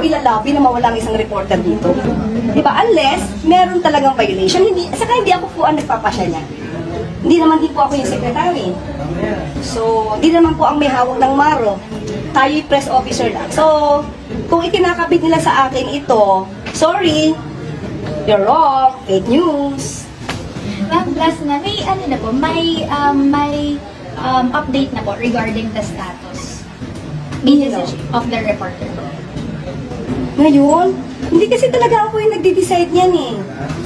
ko ilalabi na mawala ang isang reporter dito. Diba? Unless, meron talagang violation. Saka hindi ako po ang nagpapasya niya. Hindi naman din po ako yung secretary. So, hindi naman po ang may hawak ng MARO. Tayo'y press officer lang. So, kung ikinakabit nila sa akin ito, sorry, you're wrong, fake news. Ma'am, last na, may ano na po, may update na po regarding the status of the reporter. Ngayon, hindi kasi talaga ako yung nagde-decide niyan eh.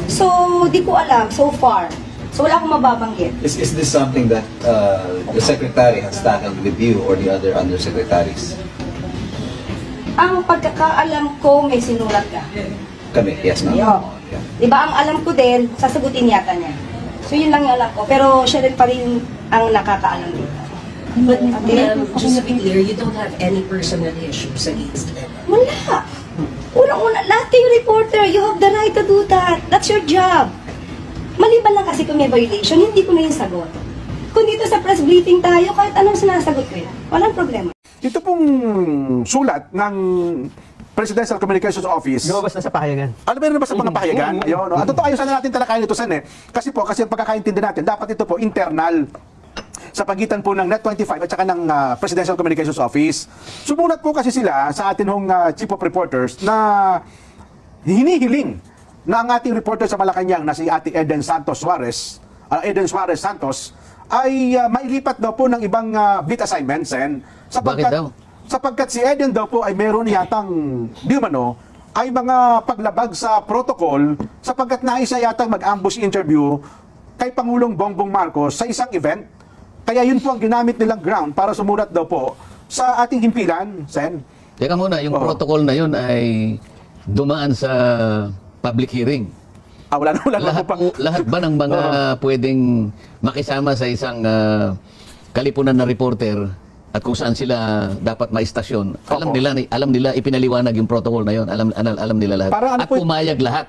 So, di ko alam so far. So, wala akong mababanggit. Is this something that the secretary has tackled with you or the other undersecretaries? Ang pagkakaalam ko, may sinulat ka. Kami, yes ma'am. Yeah. Diba, ang alam ko din, sasagutin yata niya. So, yun lang yung alam ko. Pero siya rin pa rin ang nakakaalam dito. But just to be clear, you don't have any personal issues against them? Wala. Unang-una, lahat kayo reporter, you have the right to do that. That's your job. Maliban lang kasi kung may violation, hindi ko na yung sagot. Kung dito sa press briefing tayo, kahit anong sinasagot ko yan, walang problema. Ito pong sulat ng Presidential Communications Office. Lumabas na sa pahayagan. Ano meron ba sa mga pahayagan? Ayun, no? At totoo, ayun sana natin talakayin ito, Sen, eh. Kasi ang pagkakaintindi natin, dapat ito po internal sa pagitan po ng Net25 at saka ng Presidential Communications Office. Sumulat po kasi sila sa atin hong Chief of Reporters na hinihiling na ang ating reporter sa Malacanang na si Ate Eden Suarez Santos ay mailipat daw po ng ibang beat assignments, Sen. Bakit daw? Sapagkat si Eden daw po ay meron yatang di umano ay mga paglabag sa protocol sapagkat naisa yatang mag-ambush interview kay Pangulong Bongbong Marcos sa isang event. Kaya yun po ang ginamit nilang ground para sumulat daw po sa ating himpilan, Sen. Teka muna, yung protocol na yun ay dumaan sa public hearing. Lahat ba ng mga pwedeng makisama sa isang kalipunan na reporter at kung saan sila dapat maistasyon, alam nila ipinaliwanag yung protocol na yun, alam nila lahat. At pumayag lahat.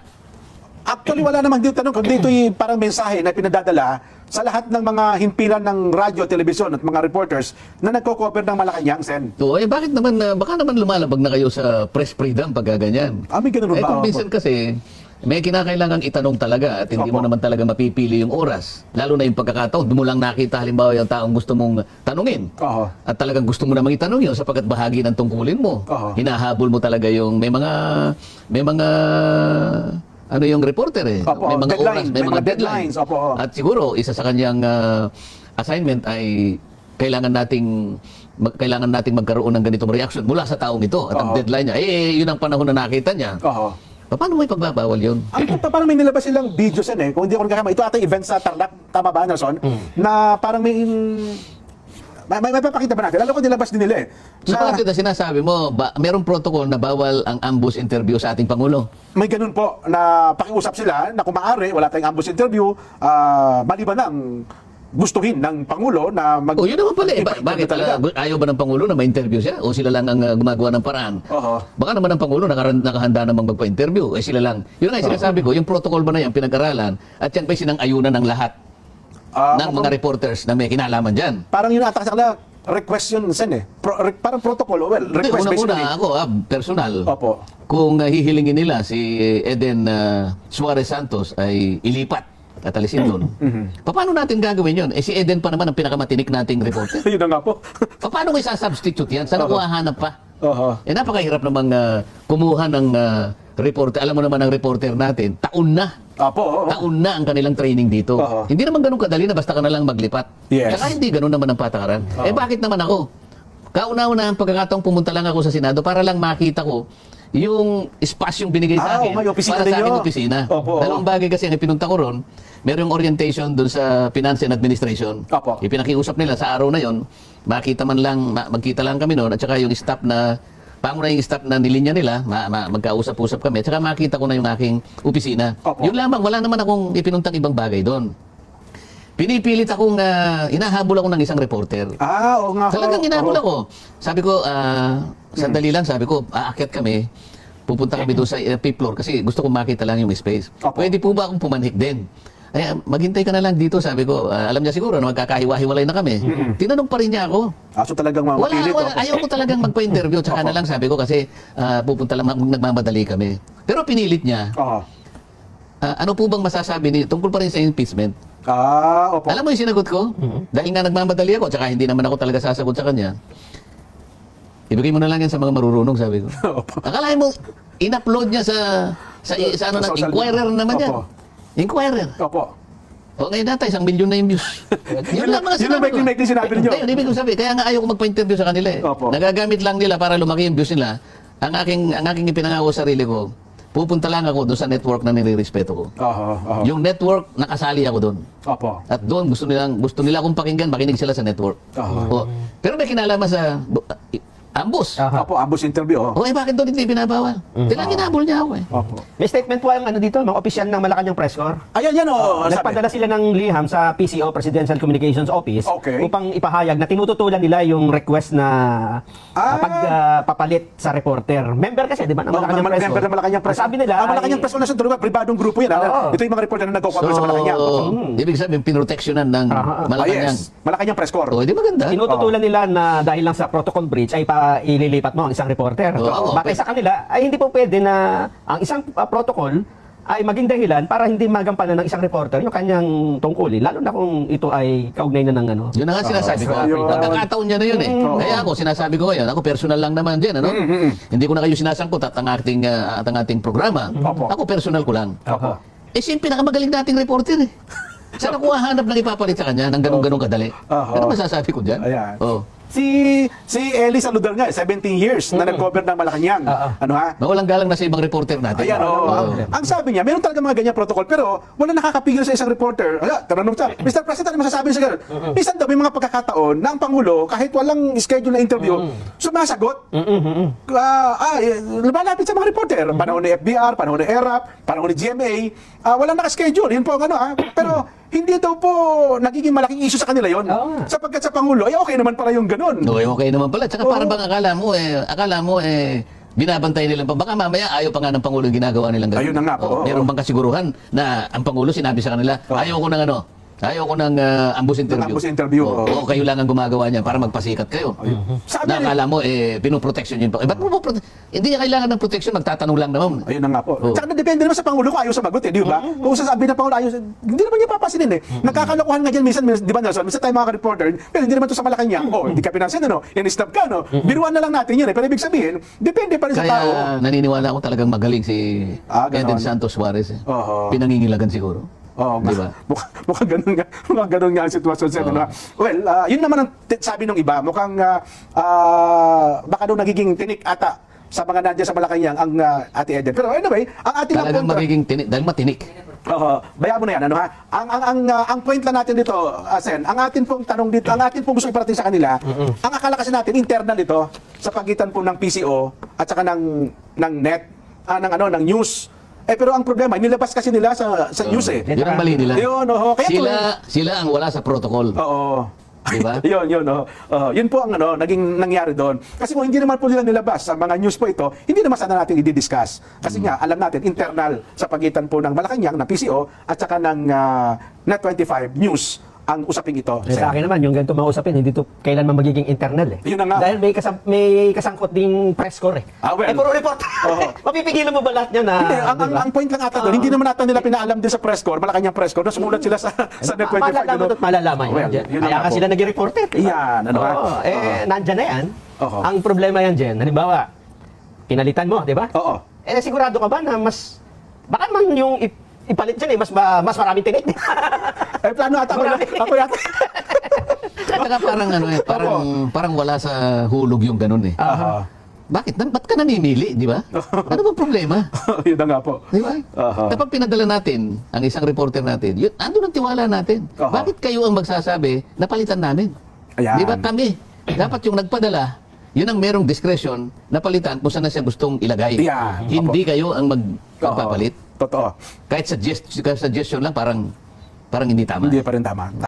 Actually, wala namang dito tanong, kundi ito'y parang mensahe na pinadadala sa lahat ng mga himpilan ng radyo, telebisyon at mga reporters na nagko-cover ng Malacanang, Sen. So, bakit naman, baka naman lumalabag na kayo sa press freedom pag ganyan? May ganun ba? Kung minsan kasi, may kinakailangang itanong talaga at hindi mo naman talaga mapipili yung oras. Lalo na yung pagkakataon, doon mo lang nakita halimbawa yung taong gusto mong tanungin. At talagang gusto mo namang itanong yun sapagkat bahagi ng tungkulin mo. Hinahabol mo talaga yung may mga ano yung reporter eh. May mga oras, may mga deadlines. At siguro, isa sa kanyang assignment ay kailangan nating magkaroon ng ganitong reaction mula sa taong ito. At ang deadline niya, yun ang panahon na nakita niya. Paano may pagbabawal yun? Parang may nilabas silang videos yan eh. Kung hindi ako nagkakama, ito ata event sa Tarlac, tama ba, Anderson? Na parang may papakita ba natin? Lalo ko nilabas din nila eh. Sa bakit sinasabi mo, merong protocol na bawal ang ambush interview sa ating Pangulo? May ganun po, na pakiusap sila na kung maaari, wala tayong ambush interview, maliban na ang gustuhin ng Pangulo na yun naman pala eh. Bakit ayaw ba ng Pangulo na ma-interview siya? O sila lang ang gumagawa ng paraan? Baka naman ang Pangulo nakahanda namang magpa-interview. Sila lang. Yun ay sinasabi ko, yung protocol ba na yan, pinag-aralan, at yan ba'y sinang-ayunan ng lahat ng mga reporters na may kinalaman dyan? Parang yun ata kasi request yun, Sen eh. Parang protocol, request basically. Una ako, personal. Kung hihilingin nila si Eden Suarez Santos ay ilipat at alisin doon. Paano natin gagawin yun? Si Eden pa naman ang pinakamatinik nating reporter. Yun na nga po. Paano ko isa-substitute yan? Saan ako hahanap pa? Napakahirap namang kumuha ng reporter. Alam mo naman ang reporter natin, taon na ang kanilang training dito. Hindi naman ganun kadali na basta ka na lang maglipat. Saka hindi ganun naman ang patakaran. Bakit naman ako? Kauna-una ang pagkakataong pumunta lang ako sa Senado para lang makita ko yung espasyong binigay sa akin para sa aking opisina. Dalawang bagay kasi ang pinunta ko ron, merong orientation doon sa Finance and Administration. Ipinakiusap nila sa araw na yon, magkita lang kami noon at saka yung staff na pangunahing staff na nilinya nila, magkausap-usap kami at saka makita ko na yung aking opisina. Yun lamang, wala naman akong ipinuntang ibang bagay doon. Pinipilit akong, hinahabol ako ng isang reporter. Talagang hinahabol ako. Sabi ko, sandali lang, sabi ko, aakyat kami, pupunta kami doon sa fifth floor kasi gusto kong makita lang yung space. Pwede po ba akong pumanhik din? maghintay ka na lang dito, sabi ko. Alam niya siguro na magkakahiwa-hiwalay na kami. Tinanong pa rin niya ako. So talagang mapilit. Ayaw ko talagang magpa-interview. Tsaka na lang sabi ko kasi pupunta lang, nagmamadali kami. Pero pinilit niya. Ano po bang masasabi niyo tungkol pa rin sa impeachment? Opo. Alam mo yung sinagot ko? Dahil nga nagmamadali ako, tsaka hindi naman ako talaga sasagot sa kanya. Ibigay mo na lang yan sa mga marurunong, sabi ko. Akalain mo, in-upload niya sa ano na, Inquirer naman yan. Inquirer. Opo. O ngayon natin, 1 milyon na yung views. Yun lang mga sinabi ko. Yun ang sinabi ninyo. Hindi, ibig ko sabi, kaya nga ayaw ko magpa-interview sa kanila eh. Opo. Nagagamit lang nila para lumaki yung views nila. Ang aking ipinangako sa sarili ko, pupunta lang ako doon sa network na nire-respeto ko. Yung network, nakasali ako doon. Opo. At doon, gusto nila akong pakinggan, makinig sila sa network. Pero may kinalaman sa ambus. Opo, ambus interview. Bakit doon hindi binabawal? Tinabol niya ako eh. Opo. May statement po ang dito, mga opisyal ng Malacanang Press Corps. Ayan, Nagpadala sila ng liham sa PCO, Presidential Communications Office, upang ipahayag na tinututulan nila yung request na pagpapalit sa reporter. Member kasi, di ba, ng Malacanang Press Corps. Member ng Malacanang Press. Sabi nila, Malacanang Press Corps na pribadong grupo yan. Ito yung mga reporter na nagko-cover sa Malacanang. Ibig sabihin, pinoteksyonan ng Malacanang. Malacanang Press Corps. Di maganda? Tinututulan nila na dahil lang sa protocol breach ay ililipat mo ang isang reporter. Bakit sa kanila ay hindi po pwede na ang isang protocol ay maging dahilan para hindi magampanan ng isang reporter yung kanyang tungkulin, lalo na kung ito ay kaugnay na ng ano. Yun na nga sinasabi ko. Nagkakataon niya na yun eh. Kaya ako, sinasabi ko ngayon, ako personal lang naman dyan, ano? Hindi ko na kayo sinasangkot at ang ating programa. Ako personal ko lang. Siya yung pinakamagaling nating reporter eh. Saan ako hahanap ng ipapalit sa kanya ng ganun-ganun kadali? Ano masasabi ko dyan? Si Ellie Saludar nga, 17 years na nag-cover ng Malacanang. Mawalang galang na sa ibang reporter natin. Ang sabi niya, meron talaga mga ganyan protocol, pero wala nakakapigil sa isang reporter. Tanong siya, Mr. President, ano masasabi sa gano'n? Minsan daw, may mga pagkakataon na ang Pangulo, kahit walang schedule na interview, sumasagot. Lumalapit sa mga reporter. Panahon ni FBR, panahon ni ERAP, panahon ni GMA, walang nakaschedule. Yun po ang ano. Pero hindi daw po nagiging malaking issue sa kanila yon. Sapagkat sa Pangulo, okay naman pala yung ganun. Okay naman pala. Tsaka parang bang akala mo binabantay nilang pa. Baka mamaya ayaw pa nga ng Pangulo yung ginagawa nilang ganun. Ayun na nga po. Meron bang kasiguruhan na ang Pangulo sinabi sa kanila, ayaw ko ng ambus interview. Kayo lang ang gumagawa niya para magpasikat kayo. Nakala mo, pinoprotection yun pa. Ba't mo hindi niya kailangan ng protection, magtatanong lang naman. Ayun na nga po. Tsaka depende naman sa Pangulo kung ayaw sumagot di ba? Kung sasabi ng Pangulo ayaw, hindi naman niya papasinin Nagkakalokohan nga dyan minsan, di ba Nelson? Minsan tayo mga reporter, pero hindi naman to sa Malacanang. Hindi ka pinansin, in-stop ka, Biruan na lang natin yan, pero ibig sabihin, depende pa rin sa tao. Kaya naniniwala ako talagang magaling si Eden Santos Suarez. Pinangingilagan siguro. Diba? Mukhang ganun nga ang sitwasyon sa Well, yun naman ang sabi ng iba. Mukhang baka daw nagiging tinik ata sa mga nandiyan sa Malacanang ang Ate Eden. Pero anyway, ang ating talagang magiging tinik, dahil matinik. Bayaan mo na yan, Ang point lang natin dito, Sen, ang atin pong tanong dito, ang atin pong gusto iparating sa kanila, ang akala kasi natin, internal ito, sa pagitan po ng PCO at saka ng net, ng news. Pero ang problema, nilabas kasi nila sa news eh. Yun ang mali nila. Kaya sila ang wala sa protocol. Diba? Yun po ang naging nangyari doon. Kasi kung hindi naman po nila nilabas sa mga news po ito, hindi naman sana natin i-discuss. Kasi nga, alam natin, internal sa pagitan po ng Malacanang, ng PCO, at saka ng Net25 News, ang usaping ito. Sa akin naman, yung ganito mga usapin, hindi to kailanman magiging internal eh. Yun na nga. Dahil may kasangkot ding press corps eh. Puro report. Mapipigilan mo ba lahat niya na... Hindi, ang point lang ata doon, hindi naman ata nila pinaalam din sa press corps, Malacanang press corps, na sumulat sila sa Net25. Malalaman yan. Kaya nga sila naging reporter. Yan, nandyan na yan. Ang problema yan dyan, halimbawa, pinalitan mo, di ba? Sigurado ka ba na mas... Baka man yung ipalit dyan mas maraming tinik. Plano ata ako yata. Saka parang wala sa hulog yung ganun eh. Bakit? Ba't ka namimili, di ba? Ano bang problema? Yun na nga po. Di ba? Kapag pinadala natin ang isang reporter natin, yun, andun ang tiwala natin. Bakit kayo ang magsasabi na palitan namin? Ayan. Di ba kami? Dapat yung nagpadala, yun ang merong discretion na palitan kung saan na siya gustong ilagay. Yan. Hindi kayo ang magpapalit. Totoo. Kahit suggestion lang, parang hindi tama. Hindi pa rin tama.